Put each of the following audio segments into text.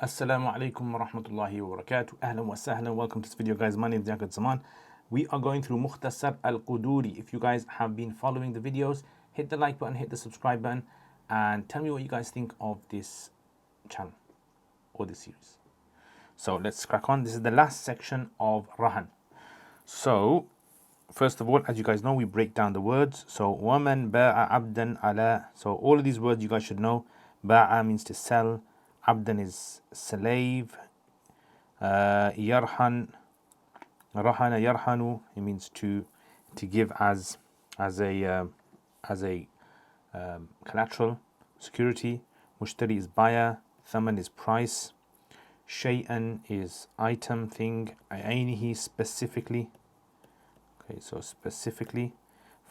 Assalamu alaikum wa rahmatullahi wa barakatuh. Ahlan wa sahlan. Welcome to this video, guys. My name is Liaquat. We are going through Mukhtasar al-Qudoori. If you guys have been following the videos, hit the like button, hit the subscribe button, and tell me what you guys think of this channel or this series. So let's crack on. This is the last section of Rahn. So first of all, as you guys know, we break down the words. So waman ba'a abdan ala. So all of these words you guys should know. Ba'a means to sell. Abdan is slave. Yarhan, rahana yarhanu. It means to give as a collateral security. Mushtari is buyer. Thaman is price. Shay'an is item, thing. Ainihi, specifically. Okay, so specifically.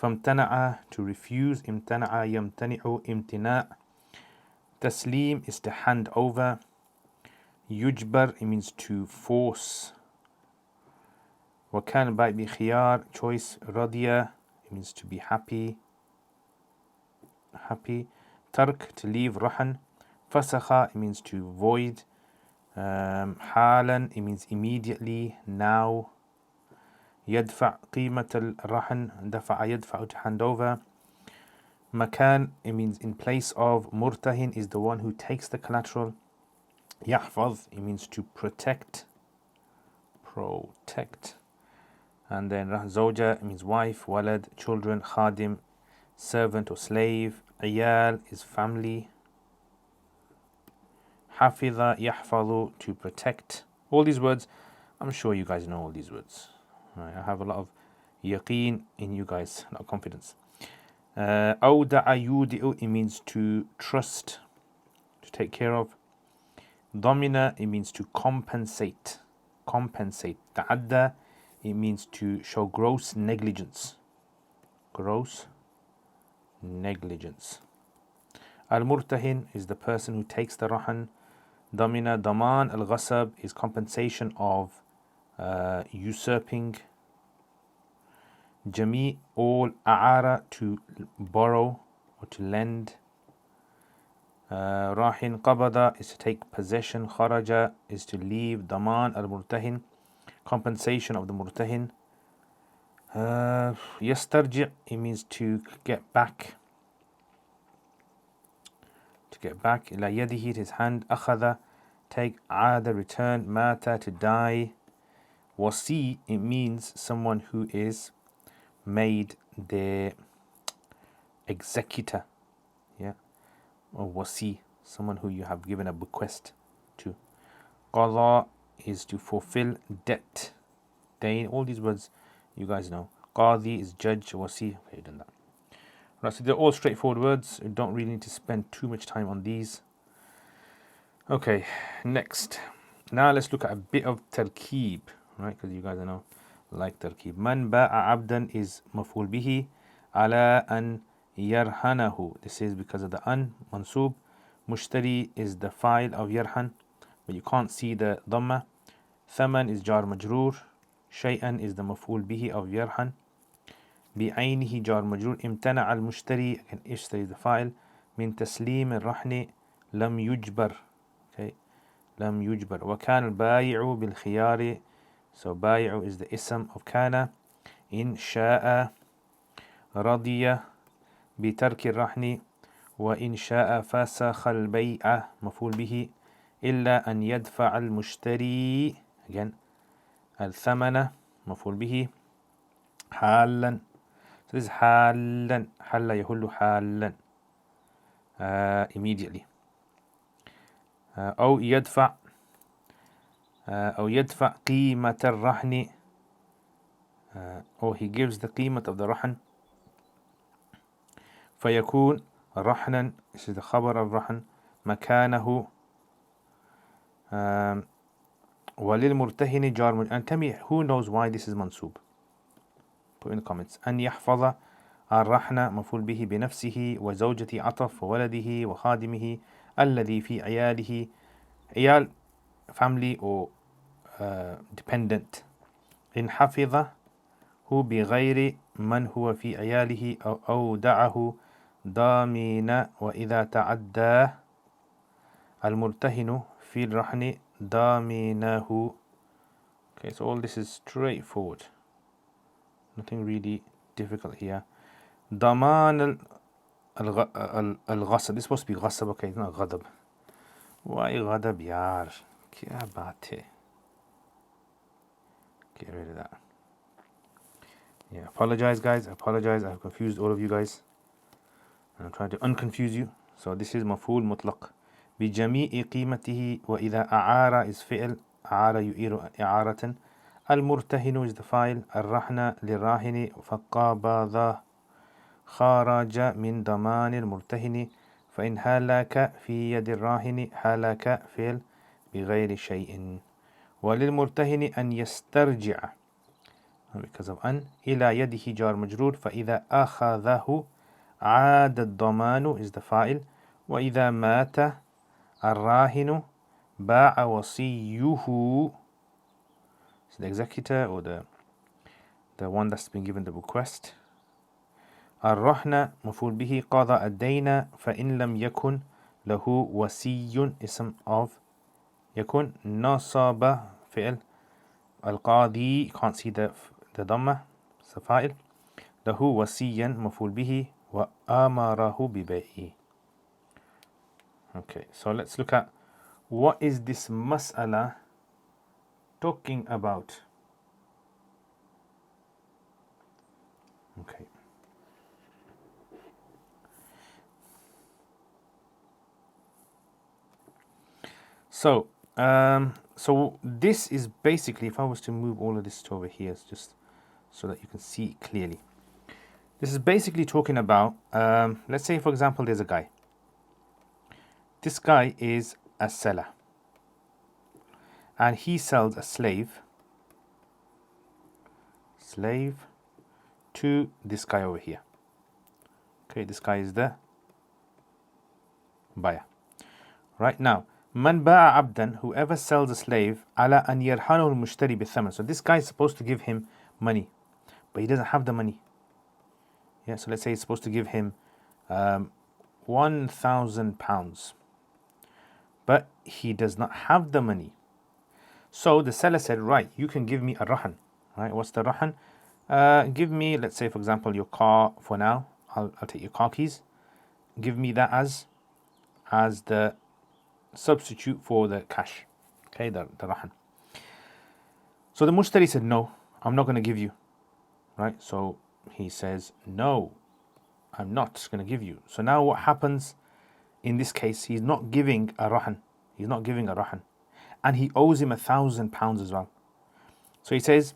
Famtana'a, to refuse. Imtana'a yamtani'u, imtina'. Taslim is to hand over. Yujbar, it means to force. Wakan by bi khiyar, choice. Radiya, it means to be happy. Tark, to leave. Rahan. Fasakha, it means to void. Halan, it means immediately, now. Yadfa' qimat al-rahan, dafa'a yadfa'u, to hand over. Makan, it means in place of. Murtahin is the one who takes the collateral. Yahfaz, it means to protect. And then Zawja, it means wife. Walad, children. Khadim, servant or slave. Iyal is family. Hafidha, yahfadhu, to protect. All these words, I'm sure you guys know all these words. I have a lot of yaqeen in you guys, a lot of confidence. Awda'a yudi'u, it means to trust, to take care of. Domina, it means to compensate. Ta'adda, it means to show gross negligence. Al-Murtahin is the person who takes the rahan. Damina, daman, al-ghasab is compensation of usurping. Jami, all. A'ara, to borrow or to lend. Rahin, qabada is to take possession. Kharaja is to leave. Daman, al-murtahin, compensation of the murtahin. Yastarji', it means to get back. Ila yadihi, his hand. Akhadha, take. Aada, return. Mata, to die. Wasi, it means someone who is made the executor. Yeah. Or wasi, someone who you have given a bequest to. Qadha is to fulfill debt. Dain, all these words you guys know. Qadi is judge. Wasi, okay, done that. Right, so they're all straightforward words. You don't really need to spend too much time on these. Okay, next. Now let's look at a bit of tarkeeb, right? Because you guys know like tarkeeb. Man ba'a abdan is maf'ul bihi. Ala an yarhanahu. This is because of the an, mansub. Mushtari is the file of yarhan, but you can't see the dhamma. Thaman is jar majroor. Shay'an is the maf'ul bihi of yarhan. Bi'aynihi jar majroor. Imtana al mushtari, again ishtari is the file. Min taslim al-rahni lam yujbar. Okay, lam yujbar. Wa kan al-bayi'u bil khiyari. So bayi'u is the ism of kana. In sha'a radiya bi tarki al-rahni. Wa in sha'a fasakha al-bay'a maf'ul bihi. Illa an yadfa' al-mushtari. Again, al-thamana maf'ul bihi. Halan. So this is halan. Halla yahullu halan. Immediately. أو يدفع قيمة الرهن, or he gives the قيمة of the رهن. فيكون رهنا, this is the خبر of رهن. مكانه. وللمرتهن جار. And tell me who knows why this is mansub. Put in the comments. أن يحفظ الرهن مفعول به بنفسه وزوجته عطف وولده وخادمه الذي في عياله. عيال, family or dependent. إن حفظه بغير من هو في عياله أو أودعه ضامن. وإذا تعدى المرتهن في الرهن ضامنه. Okay, so all this is straightforward. Nothing really difficult here. ضمان الغصب. This is supposed to be غصب. Okay, it's not غضب. Why غضب यार? क्या बात है? Get rid of that. Yeah, apologize guys. Apologize. I've confused all of you guys. And I'm trying to unconfuse you. So this is مفعول مطلق بجميع قيمته. وإذا أعار is فعل. أعار يؤير إعارة. المرتهن is the file. الرهن للراهن فقبض خرج من ضمان المرتهن. فإن هلك في يد الراهن هلك فعل بغير شيء. وللمرتهن أن يسترجع because of أن إلى يده جار مجرور. فإذا أخذه عاد الضمان is the فاعل. وإذا مات الراهن باع وصيه is the executor or the one that's been given the bequest. الرهن مفعول به قضى الدين. فإن لم يكن له وصي اسم of يكن. نصب فعل. القاضي can't see the ضمة it's the فاعل. له وصيا مفعول به وأمره ببيعه. Okay, so let's look at what is this mas'ala talking about. Okay. So this is basically, if I was to move all of this to over here, just so that you can see it clearly. This is basically talking about, let's say for example, there's a guy. This guy is a seller. And he sells a slave to this guy over here. Okay, this guy is the buyer. Right now, من باع عبدا, whoever sells a slave, على أن يرهنه المشتري بالثمن. So this guy is supposed to give him money, but he doesn't have the money. Yeah, so let's say he's supposed to give him £1,000, but he does not have the money. So the seller said, right, you can give me a rahan. Right, what's the rahan? Give me, let's say for example, your car for now. I'll take your car keys. Give me that as the substitute for the cash. Okay, the rahan. So the mushtari said, no, I'm not going to give you. Right, so he says, no, I'm not going to give you. So now what happens in this case? He's not giving a rahan. He's not giving a rahan. And he owes him £1,000 as well. So he says,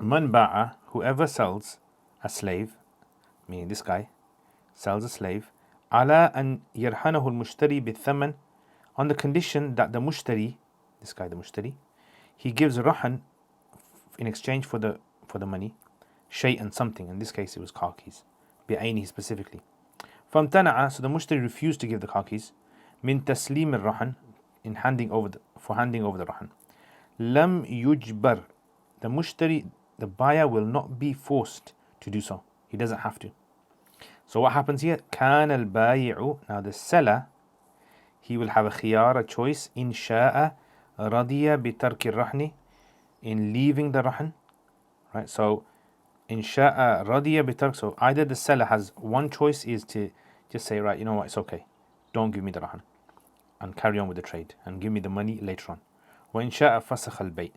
man ba'a, whoever sells a slave, meaning this guy sells a slave, ala an yarhanahu al-mushtari bithaman, on the condition that the mushtari, this guy the mushtari, he gives rahan in exchange for the money, shay'an something. In this case it was car keys, bi'aynihi specifically. فامتنع, so the mushtari refused to give the car keys, min taslim al-rahan, in handing over the rahan. Lam yujbar, the mushtari, the buyer will not be forced to do so. He doesn't have to. So what happens here? كان البايع, now the seller, he will have a khiyar, a choice, in sha'a radiya bitark al-rahni, in leaving the rahan. Right, so in sha'a radiya bitark, so either the seller has one choice, is to just say, right, you know what, it's okay, don't give me the rahan, and carry on with the trade and give me the money later on. وإن شاء فسخ البيع,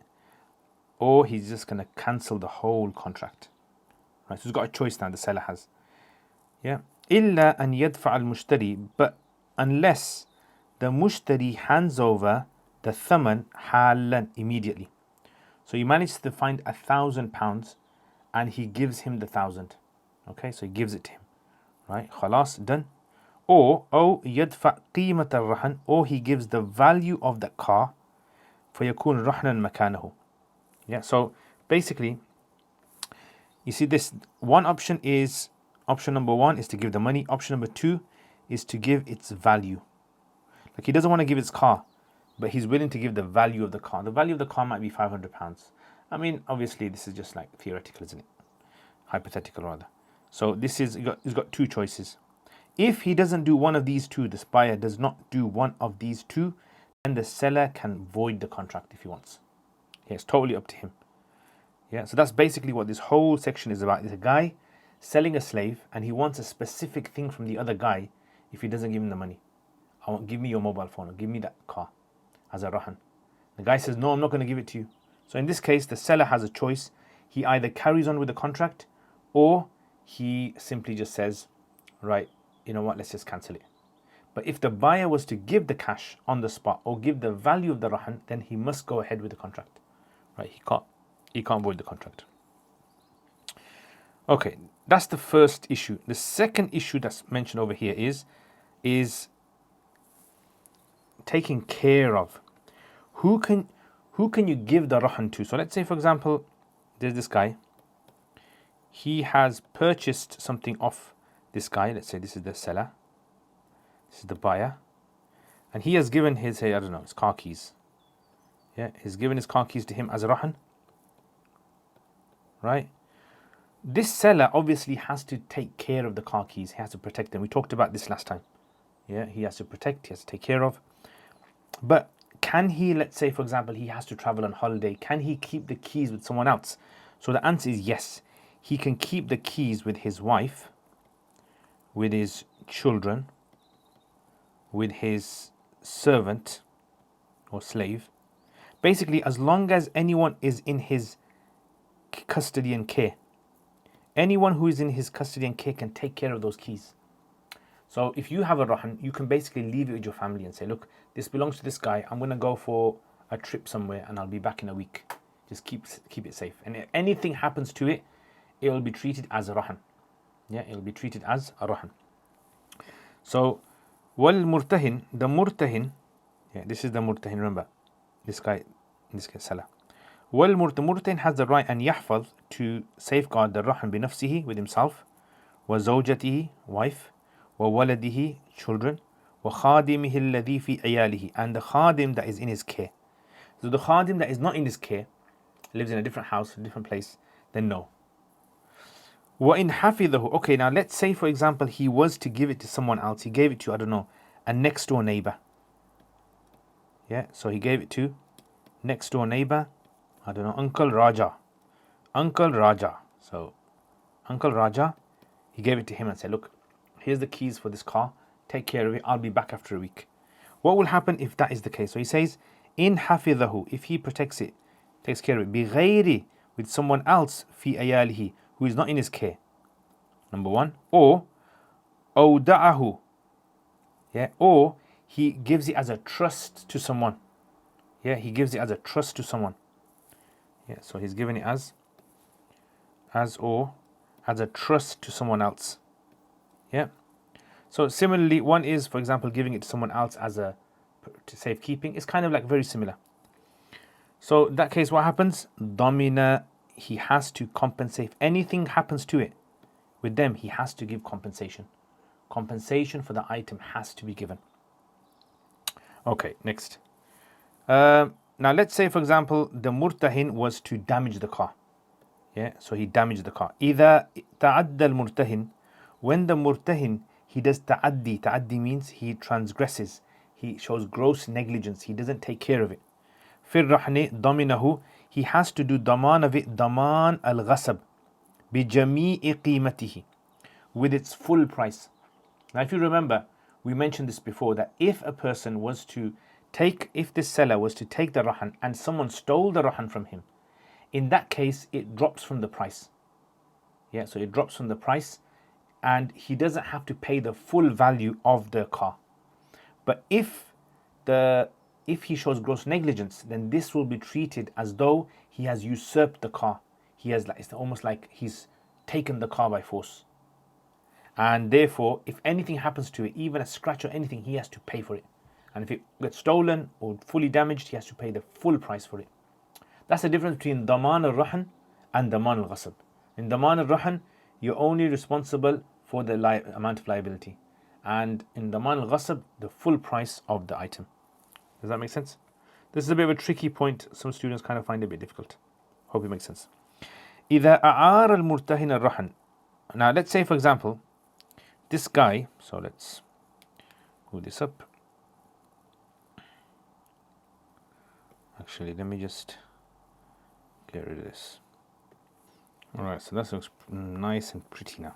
or he's just going to cancel the whole contract. Right, so he's got a choice now, the seller has. Yeah. إلا أن يدفع المشتري, but unless the mushtari hands over the thaman حالا, immediately. So you manage to find £1,000 and he gives him the 1,000. Okay, so he gives it to him. Right, خلاص, done. Or أو يدفع قيمة الرهن, or he gives the value of the car, فيكون رهنا مكانه. Yeah, so basically, you see this, option number one is to give the money. Option number two is to give its value. Like he doesn't want to give his car, but he's willing to give the value of the car. The value of the car might be £500. I mean, obviously this is just like theoretical, isn't it? Hypothetical rather. So this is, he's got two choices. If he doesn't do one of these two, this buyer does not do one of these two, and the seller can void the contract if he wants. Yeah, it's totally up to him. Yeah, so that's basically what this whole section is about. There's a guy selling a slave and he wants a specific thing from the other guy if he doesn't give him the money. I want, give me your mobile phone or give me that car as a rahan. The guy says, no, I'm not going to give it to you. So in this case, the seller has a choice. He either carries on with the contract or he simply just says, right, you know what, let's just cancel it. But if the buyer was to give the cash on the spot or give the value of the rahan, then he must go ahead with the contract. Right, he can't void the contract. Okay, that's the first issue. The second issue that's mentioned over here is taking care of. Who can you give the rahan to? So let's say, for example, there's this guy. He has purchased something off this guy. Let's say this is the seller. This is the buyer. And he has given his, hey, I don't know, his car keys. Yeah, he's given his car keys to him as a rahan. Right? This seller obviously has to take care of the car keys. He has to protect them. We talked about this last time. Yeah, he has to protect, he has to take care of. But can he, let's say, for example, he has to travel on holiday. Can he keep the keys with someone else? So the answer is yes. He can keep the keys with his wife, with his children, with his servant or slave. Basically, as long as anyone is in his custody and care. Anyone who is in his custody and care can take care of those keys. So if you have a rahan, you can basically leave it with your family and say, look, this belongs to this guy. I'm going to go for a trip somewhere and I'll be back in a week. Just keep it safe. And if anything happens to it, it will be treated as a rahan. Yeah, it will be treated as a rahan. So, wal murtahin, the murtahin, yeah, this is the murtahin, remember, this guy, seller. Wal murtahin has the right and yahfaz to safeguard the rahan binafsihi, with himself, wa zawjatihi, wife, wa waladihi, children, wa khadimihi alladhi fi ayalihi, and the khadim that is in his care. So the khadim that is not in his care, lives in a different house, a different place, then no. Wa in hafidhahu, okay, now let's say, for example, he was to give it to someone else. He gave it to, I don't know, a next door neighbor. Yeah, so he gave it to next door neighbor, I don't know, Uncle Raja. Uncle Raja. So, Uncle Raja, he gave it to him and said, look, here's the keys for this car. Take care of it. I'll be back after a week. What will happen if that is the case? So he says, in hafidhahu, if he protects it, takes care of it, bighayri, with someone else, fi ayalihi, who is not in his care. Number one. Or, awda'ahu. Yeah, or he gives it as a trust to someone. Yeah, he gives it as a trust to someone. Yeah, so he's giving it as a trust to someone else. Yeah. So similarly, one is, for example, giving it to someone else as to safekeeping. It's kind of like very similar. So in that case, what happens? Domina, he has to compensate. If anything happens to it with them, he has to give compensation. Compensation for the item has to be given. Okay, next. Now let's say, for example, the murtahin was to damage the car. Yeah, so he damaged the car. إذا تعدى المرتهن, when the murtahin, he does ta'addi. Ta'addi means he transgresses. He shows gross negligence. He doesn't take care of it. في الرهن ضمنه, he has to do daman of it, daman al-ghasab, بجميع قيمته, with its full price. Now if you remember, we mentioned this before, that if a person was to if this seller was to take the rahan and someone stole the rahan from him, in that case, it drops from the price. Yeah, so it drops from the price and he doesn't have to pay the full value of the car. But if he shows gross negligence, then this will be treated as though he has usurped the car. It's almost like he's taken the car by force. And therefore, if anything happens to it, even a scratch or anything, he has to pay for it. And if it gets stolen or fully damaged, he has to pay the full price for it. That's the difference between daman al-rahan and daman al-ghasab. In daman al-rahan, you're only responsible for the amount of liability. And in daman al-ghasab, the full price of the item. Does that make sense? This is a bit of a tricky point. Some students kind of find it a bit difficult. Hope it makes sense. إذا أعار المرتهن الرهن. Now let's say, for example, this guy, so let's move this up. Actually, let me just get rid of this. Alright, so that looks nice and pretty now.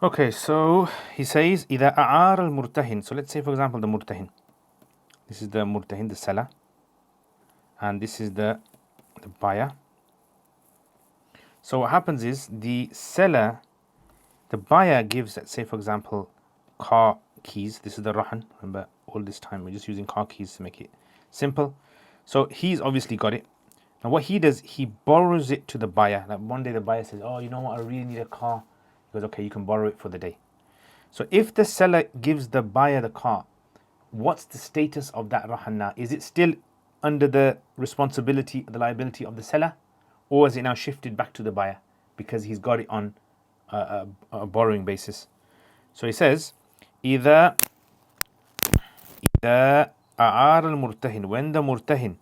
Okay, so he says إذا أعار المرتهن. So let's say for example the murtahin. This is the murtahin, the seller, and this is the buyer. So what happens is the buyer gives, let's say for example, car keys. This is the rahn. Remember, all this time we're just using car keys to make it simple. So he's obviously got it. Now what he does, he borrows it to the buyer. Like one day the buyer says, oh, you know what, I really need a car. He goes, okay, you can borrow it for the day. So if the seller gives the buyer the car, what's the status of that rahn now? Is it still under the responsibility, the liability of the seller? Or is it now shifted back to the buyer because he's got it on a borrowing basis? So he says, إذا أعار المرتهن, when the murtahin,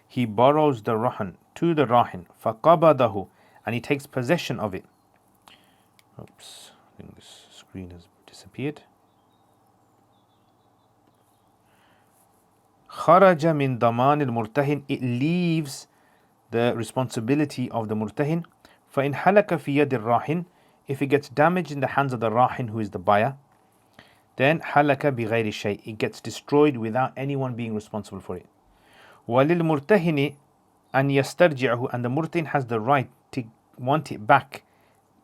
he borrows the rahn to the rahin, فقبضه, and he takes possession of it. Oops, I think this screen has disappeared. خرج من ضمان المرتهن, it leaves the responsibility of the murtahin. فإن حلك في يد الراهن, if it gets damaged in the hands of the rahin, who is the buyer, then حلك بغير شيء, it gets destroyed without anyone being responsible for it. وللمرتهن أن يسترجعه, and the murtahin has the right to want it back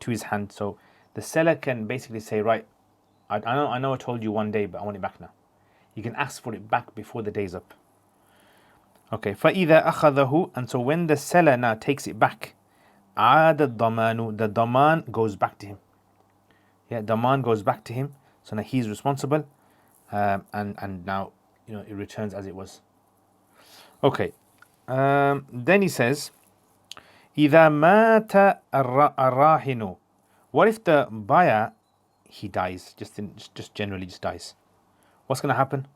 to his hand. So the seller can basically say, right, I know I told you one day, but I want it back now. You can ask for it back before the day's up. Okay, فَإِذَا أَخَذَهُ, and so when the seller now takes it back, عَادَ الضَّمَانُ, the daman goes back to him. Yeah, daman goes back to him. So now he's responsible, and now it returns as it was. Okay, then he says, إِذَا مَاتَ الراهن, what if the buyer, he dies, just generally just dies? What's going to happen?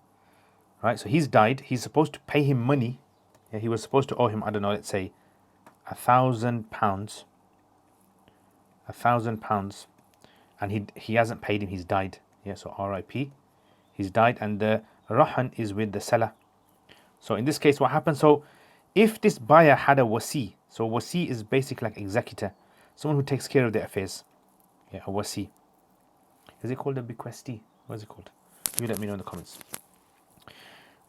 Right, so he's died. He's supposed to pay him money. Yeah, he was supposed to owe him, I don't know, let's say £1,000, £1,000, and he hasn't paid him. He's died. Yeah, so R.I.P. He's died, and the rahn is with the seller. So in this case, what happens? So if this buyer had a wasi, so wasi is basically like executor, someone who takes care of their affairs. Yeah, a wasi. Is it called a bequestee? What is it called? You let me know in the comments.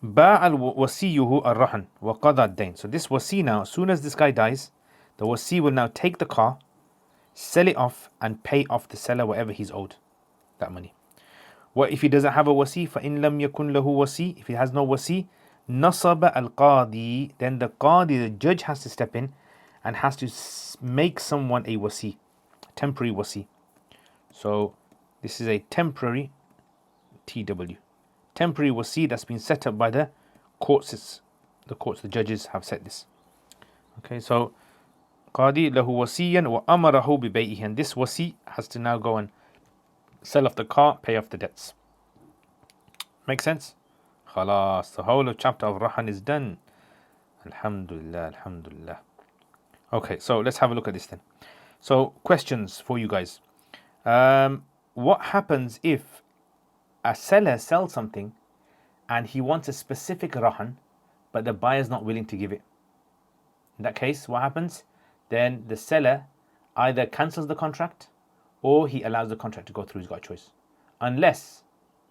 باع وصيه الرهن وقضى الدين. So this wasi now, as soon as this guy dies, the wasi will now take the car, sell it off, and pay off the seller whatever he's owed, that money. What if he doesn't have a wasi? فإن لم يكن له وasi, if he has no wasi, نصب القاضي, then the qadi, the judge, has to step in and has to make someone a wasi, temporary wasi. So this is a temporary TW. Temporary wasi that's been set up by the courts. The judges have set this. Okay, so Qadi lahu wasiyan wa amarahu bi bay'ihi, and this wasi has to now go and sell off the car, pay off the debts. Make sense? Khalas, the whole of chapter of Rahn is done. Alhamdulillah, alhamdulillah. Okay, so let's have a look at this then. So questions for you guys. What happens if a seller sells something and he wants a specific rahn, but the buyer is not willing to give it? In that case, what happens? Then the seller either cancels the contract or he allows the contract to go through. He's got a choice. Unless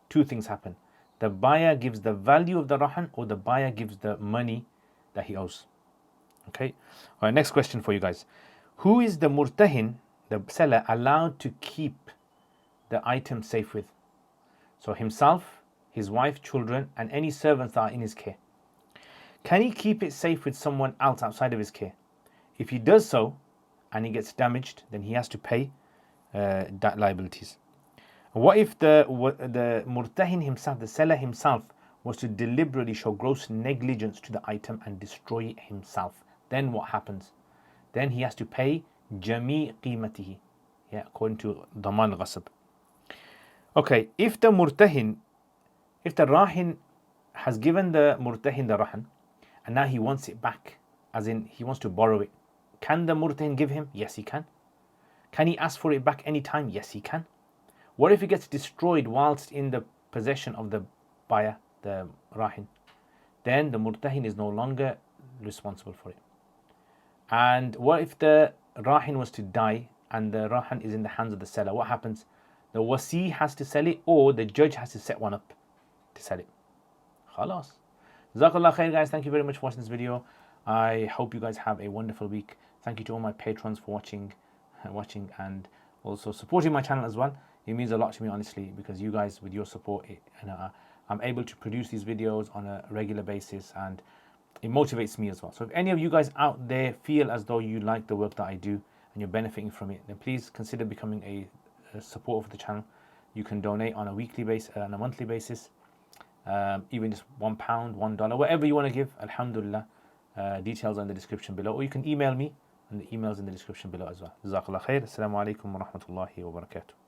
two things happen. The buyer gives the value of the rahn, or the buyer gives the money that he owes. Okay. All right, next question for you guys. Who is the murtahin, the seller, allowed to keep the item safe with? So himself, his wife, children, and any servants that are in his care. Can he keep it safe with someone else outside of his care? If he does so, and he gets damaged, then he has to pay that liabilities. What if the murtahin himself, the seller himself, was to deliberately show gross negligence to the item and destroy it himself? Then what happens? Then he has to pay jami' qimatihi, yeah, according to daman al-ghasab. Okay, if the rahin has given the murtahin the rahn, and now he wants it back, as in he wants to borrow it, can the murtahin give him? Yes, he can. Can he ask for it back anytime? Yes, he can. What if it gets destroyed whilst in the possession of the buyer, the rahin? then the murtahin is no longer responsible for it. And what if the rahin was to die and the rahan is in the hands of the seller? What happens? The wasi has to sell it, or the judge has to set one up to sell it. Khalas. Jazakallah khair, guys. Thank you very much for watching this video. I hope you guys have a wonderful week. Thank you to all my patrons for watching and also supporting my channel as well. It means a lot to me, honestly, because you guys, with your support, I'm able to produce these videos on a regular basis, and it motivates me as well. So if any of you guys out there feel as though you like the work that I do and you're benefiting from it, then please consider becoming a supporter for the channel. You can donate on a weekly basis, on a monthly basis, even just £1, $1, whatever you want to give. Alhamdulillah. Details are in the description below, or you can email me, and the email's in the description below as well. Jazakallah khair. Assalamu alaikum wa rahmatullahi wa barakatuh.